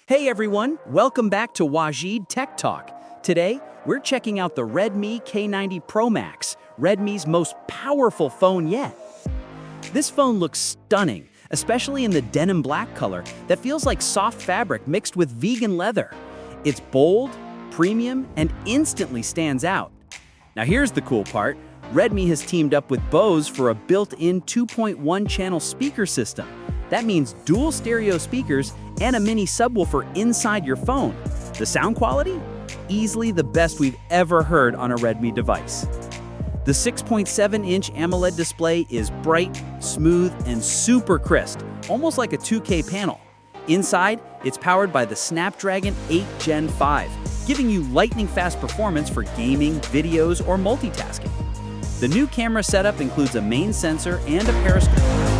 Hey everyone, welcome back to Wajid Tech Talk. Today, we're checking out the Redmi K90 Pro Max, Redmi's most powerful phone yet. This phone looks stunning, especially in the denim black color that feels like soft fabric mixed with vegan leather. It's bold, premium, and instantly stands out. Now here's the cool part. Redmi has teamed up with Bose for a built-in 2.1 channel speaker system. That means dual stereo speakers and a mini subwoofer inside your phone. The sound quality? Easily the best we've ever heard on a Redmi device. The 6.7-inch AMOLED display is bright, smooth, and super crisp, almost like a 2K panel. Inside, it's powered by the Snapdragon 8 Gen 5, giving you lightning-fast performance for gaming, videos, or multitasking. The new camera setup includes a main sensor and a periscope.